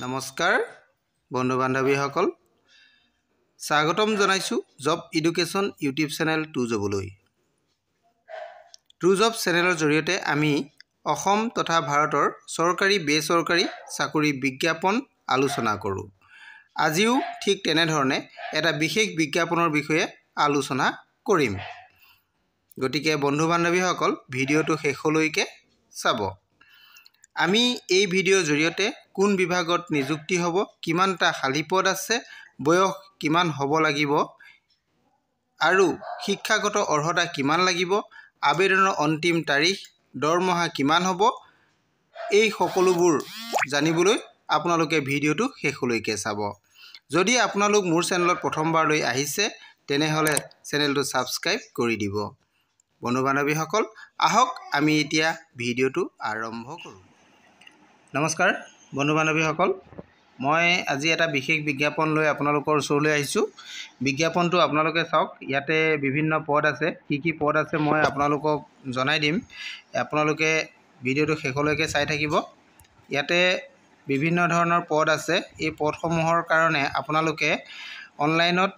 নমস্কাৰ বন্ধু বান্ধৱীসকল স্বাগতম জনাইছো job education YouTube channel to জবলৈ টু জব চেনেলৰ জৰিয়তে আমি অসম তথা ভাৰতৰ চৰকাৰী বেচৰকাৰী চাকৰি বিজ্ঞাপন আলোচনা কৰোঁ। আজিও ঠিক তেনেধৰণে এটা বিশেষ বিজ্ঞাপনৰ বিষয়ে আলোচনা কৰিম। গতিকে বন্ধু বান্ধৱীসকল ভিডিঅ'টো শেষলৈকে চাব। আমি এই ভিডিঅ'ৰ জৰিয়তে কোন বিভাগত নিযুক্তি হ'ব, কিমানটা খালী পদ আছে, বয়স কিমান হ'ব লাগিব আৰু শিক্ষাগত অৰ্হতা কিমান লাগিব, আবেদনৰ অন্তিম তাৰিখ, দৰমহা কিমান হ'ব, এই সকলোবোৰ জানিবলৈ আপোনালোকে ভিডিঅ'টো শেষলৈকে চাব। যদি আপোনালোক মোৰ চেনেলত প্ৰথমবাৰলৈ আহিছে তেনেহ'লে চেনেলটো ছাবস্ক্ৰাইব কৰি দিব। বন্ধু বান্ধৱীসকল আহক আমি এতিয়া ভিডিঅ'টো আৰম্ভ কৰোঁ। নমস্কাৰ বন্ধু বান্ধৱীসকল, মই আজি এটা বিশেষ বিজ্ঞাপন লৈ আপোনালোকৰ ওচৰলৈ আহিছোঁ। বিজ্ঞাপনটো আপোনালোকে চাওক। ইয়াতে বিভিন্ন পদ আছে। কি পদ আছে মই আপোনালোকক জনাই দিম। আপোনালোকে ভিডিঅ'টো শেষলৈকে চাই থাকিব। ইয়াতে বিভিন্ন ধৰণৰ পদ আছে। এই পদসমূহৰ কাৰণে আপোনালোকে অনলাইনত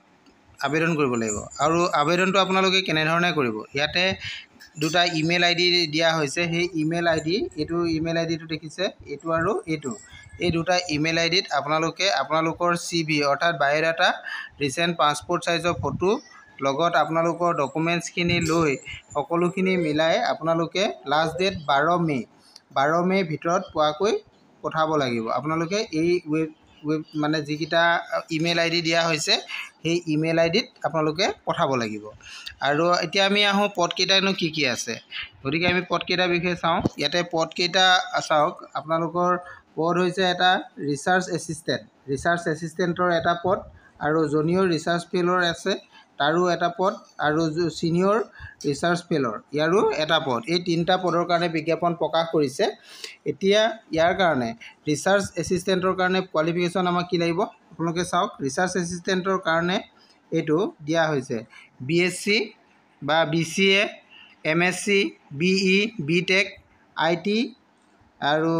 আবেদন কৰিব লাগিব। আৰু আবেদনটো আপোনালোকে কেনেধৰণে কৰিব, ইয়াতে দুটা ইমেইল আইডি দিয়া হৈছে। সেই ইমেইল আইডি, এইটো ইমেইল আইডিটো দেখিছে, এইটো আৰু এইটো, এই দুটা ইমেইল আইডিত আপোনালোকে আপোনালোকৰ CV অৰ্থাৎ বায়োডাটা, ৰিচেণ্ট পাছপোৰ্ট চাইজৰ ফটো লগত আপোনালোকৰ ডকুমেণ্টছখিনি লৈ সকলোখিনি মিলাই আপোনালোকে লাষ্ট ডেট 12 মে' ভিতৰত পোৱাকৈ পঠাব লাগিব। আপোনালোকে এই মানে যিকেইটা ইমেইল আইডি দিয়া হৈছে সেই ইমেইল আইডিত আপোনালোকে পঠাব লাগিব। আৰু এতিয়া আমি আহোঁ পদকেইটানো কি আছে। গতিকে আমি পদকেইটাৰ বিষয়ে চাওঁ। ইয়াতে পদকেইটা চাওক। আপোনালোকৰ পদ হৈছে এটা ৰিচাৰ্চ এছিষ্টেণ্টৰ এটা পদ, আৰু জুনিয়ৰ ৰিচাৰ্চ ফেলৰ আছে তাৰো এটা পদ, আৰু ছিনিয়ৰ ৰিচাৰ্চ ফেলৰ ইয়াৰো এটা পদ। এই তিনিটা পদৰ কাৰণে বিজ্ঞাপন প্ৰকাশ কৰিছে। এতিয়া ইয়াৰ কাৰণে ৰিচাৰ্চ এছিষ্টেণ্টৰ কাৰণে কোৱালিফিকেশ্যন আমাক কি লাগিব আপোনালোকে চাওক। ৰিচাৰ্চ এছিষ্টেণ্টৰ কাৰণে এইটো দিয়া হৈছে BSc বা BCA, MSc, BE, BTech, IT আৰু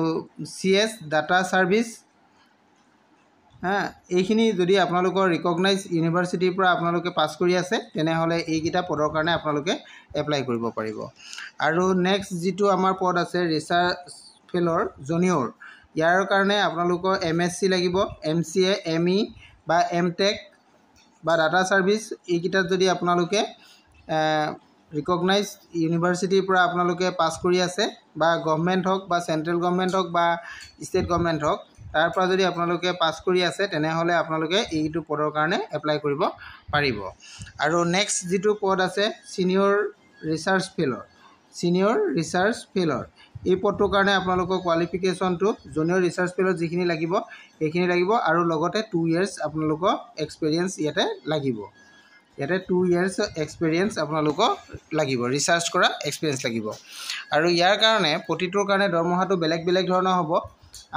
CS ডাটা ছাৰ্ভিচ। এইখিনি যদি আপোনালোকৰ ৰিকগনাইজ ইউনিভাৰ্চিটিৰ পৰা আপোনালোকে পাছ কৰি আছে তেনেহ'লে এইকেইটা পদৰ কাৰণে আপোনালোকে এপ্লাই কৰিব পাৰিব। আৰু নেক্সট যিটো আমাৰ পদ আছে ৰিচাৰ্চ ফেলৰ জুনিয়ৰ, ইয়াৰ কাৰণে আপোনালোকৰ MSc লাগিব, MCA, ME বা MTech বা ডাটা ছাৰ্ভিচ। এইকেইটাত যদি আপোনালোকে ৰিকগনাইজ ইউনিভাৰ্চিটিৰ পৰা আপোনালোকে পাছ কৰি আছে, বা গভৰ্ণমেণ্ট হওক বা চেণ্ট্ৰেল গভৰ্ণমেণ্ট হওক বা ষ্টেট গভৰ্ণমেণ্ট হওক, তাৰ পৰা যদি আপোনালোকে পাছ কৰি আছে তেনেহ'লে আপোনালোকে এইটো পদৰ কাৰণে এপ্লাই কৰিব পাৰিব। আৰু নেক্সট যিটো পদ আছে ছিনিয়ৰ ৰিচাৰ্চ ফেলৰ, এই পদটোৰ কাৰণে আপোনালোকৰ কোৱালিফিকেশ্যনটো জুনিয়ৰ ৰিচাৰ্চ ফেলত যিখিনি লাগিব সেইখিনি লাগিব, আৰু লগতে 2 years আপোনালোকৰ এক্সপিৰিয়েঞ্চ ইয়াতে লাগিব। ইয়াতে 2 years এক্সপিৰিয়েঞ্চ আপোনালোকৰ লাগিব, ৰিচাৰ্চ কৰা এক্সপিৰিয়েঞ্চ লাগিব। আৰু ইয়াৰ কাৰণে প্ৰতিটোৰ কাৰণে দৰমহাটো বেলেগ বেলেগ ধৰণৰ হ'ব।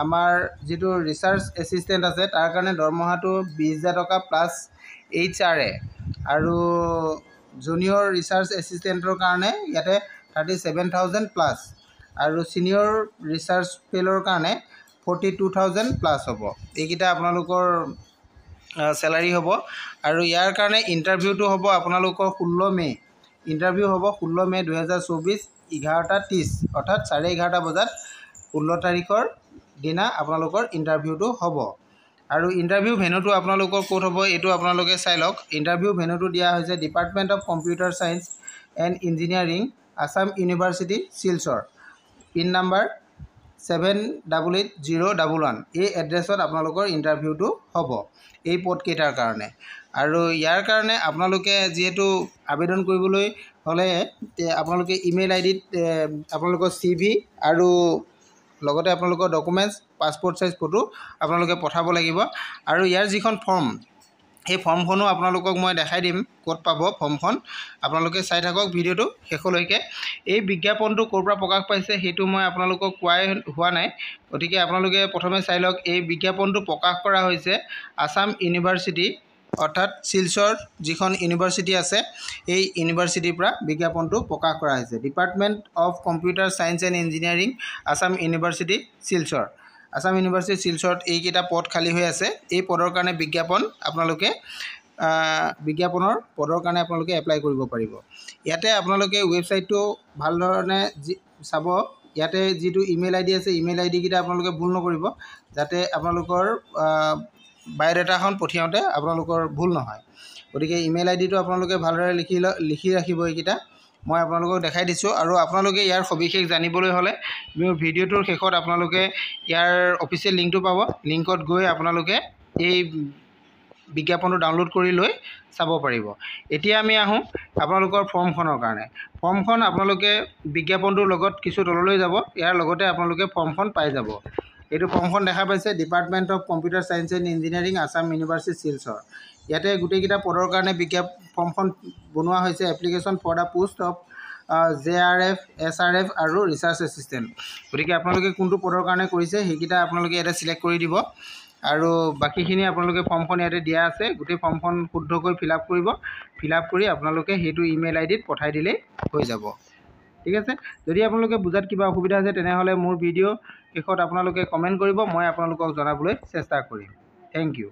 আমাৰ যিটো ৰিচাৰ্চ এছিষ্টেণ্ট আছে তাৰ কাৰণে দৰমহাটো 20,000 টকা প্লাছ HRA, আৰু জুনিয়ৰ ৰিচাৰ্চ এছিষ্টেণ্টৰ কাৰণে ইয়াতে 37,000 প্লাছ, আৰু ছিনিয়ৰ ৰিচাৰ্চ ফেলৰ কাৰণে 42,000 প্লাছ হ'ব। এইকেইটা আপোনালোকৰ চেলাৰী হ'ব। আৰু ইয়াৰ কাৰণে ইণ্টাৰভিউটো হ'ব আপোনালোকৰ 16 মে'। ইণ্টাৰভিউ হ'ব 16 মে' 2024 11:30 অৰ্থাৎ 11:30 বজাত 16 তাৰিখৰ দিনা আপোনালোকৰ ইণ্টাৰভিউটো হ'ব। আৰু ইণ্টাৰভিউ ভেন্যুটো আপোনালোকৰ ক'ত হ'ব এইটো আপোনালোকে চাই লওক। ইণ্টাৰভিউ ভেন্যুটো দিয়া হৈছে department of computer science and engineering, Assam University, Silchar, pin number 788011। এই এড্ৰেছত আপোনালোকৰ ইণ্টাৰভিউটো হ'ব এই পদকেইটাৰ কাৰণে। আৰু ইয়াৰ কাৰণে আপোনালোকে যিহেতু আবেদন কৰিবলৈ হ'লে আপোনালোকে ইমেইল আইডিত আপোনালোকৰ CV আৰু লগতে আপোনালোকৰ ডকুমেণ্টছ, পাছপোৰ্ট চাইজ ফটো আপোনালোকে পঠাব লাগিব। আৰু ইয়াৰ যিখন ফৰ্ম, সেই ফৰ্মখনো আপোনালোকক মই দেখাই দিম ক'ত পাব ফৰ্মখন। আপোনালোকে চাই থাকক ভিডিঅ'টো শেষলৈকে। এই বিজ্ঞাপনটো ক'ৰ পৰা প্ৰকাশ পাইছে সেইটো মই আপোনালোকক কোৱাই হোৱা নাই, গতিকে আপোনালোকে প্ৰথমে চাই লওক। এই বিজ্ঞাপনটো প্ৰকাশ কৰা হৈছে আছাম ইউনিভাৰ্চিটি অৰ্থাৎ শিলচৰ যিখন ইউনিভাৰ্চিটি আছে এই ইউনিভাৰ্চিটিৰ পৰা বিজ্ঞাপনটো প্ৰকাশ কৰা হৈছে। Department of computer science and engineering, Assam University, Silchar. Assam university শিলচৰত এইকেইটা পদ খালী হৈ আছে। এই পদৰ কাৰণে বিজ্ঞাপনৰ পদৰ কাৰণে আপোনালোকে এপ্লাই কৰিব পাৰিব। ইয়াতে আপোনালোকে ৱেবছাইটটো ভালধৰণে চাব। ইয়াতে যিটো ইমেইল আইডি আছে, ইমেইল আইডি কেইটা আপোনালোকে ভুল নকৰিব, যাতে আপোনালোকৰ বায়'ডাটাখন পঠিয়াওঁতে আপোনালোকৰ ভুল নহয়। গতিকে ইমেইল আইডিটো আপোনালোকে ভালদৰে লিখি ৰাখিব। এইকেইটা মই আপোনালোকক দেখাই দিছোঁ। আৰু আপোনালোকে ইয়াৰ সবিশেষ জানিবলৈ হ'লে মোৰ ভিডিঅ'টোৰ শেষত আপোনালোকে ইয়াৰ অফিচিয়েল লিংকটো পাব। লিংকত গৈ আপোনালোকে এই বিজ্ঞাপনটো ডাউনলোড কৰি লৈ চাব পাৰিব। এতিয়া আমি আহোঁ আপোনালোকৰ ফৰ্মখনৰ কাৰণে। ফৰ্মখন আপোনালোকে বিজ্ঞাপনটোৰ লগত কিছু তললৈ যাব, ইয়াৰ লগতে আপোনালোকে ফৰ্মখন পাই যাব। এইটো ফৰ্মখন দেখা পাইছে, department of computer science and engineering, Assam University Silchar. ইয়াতে গোটেইকেইটা পদৰ কাৰণে ফৰ্মখন বনোৱা হৈছে। Application for the post of JRF, SRF আৰু ৰিচাৰ্চ এছিষ্টেণ্ট। গতিকে আপোনালোকে কোনটো পদৰ কাৰণে কৰিছে সেইকেইটা আপোনালোকে ইয়াতে চিলেক্ট কৰি দিব। আৰু বাকীখিনি আপোনালোকে ফৰ্মখন ইয়াতে দিয়া আছে। গোটেই ফৰ্মখন শুদ্ধকৈ ফিল আপ কৰিব। ফিল আপ কৰি আপোনালোকে সেইটো ইমেইল আইডিত পঠাই দিলেই হৈ যাব। ঠিক আছে। যদি আপোনালোকে বুজাত কিবা অসুবিধা আছে তেনেহ'লে মোৰ ভিডিঅ' শেষত আপোনালোকে কমেণ্ট কৰিব, মই আপোনালোকক জনাবলৈ চেষ্টা কৰিম। Thank U.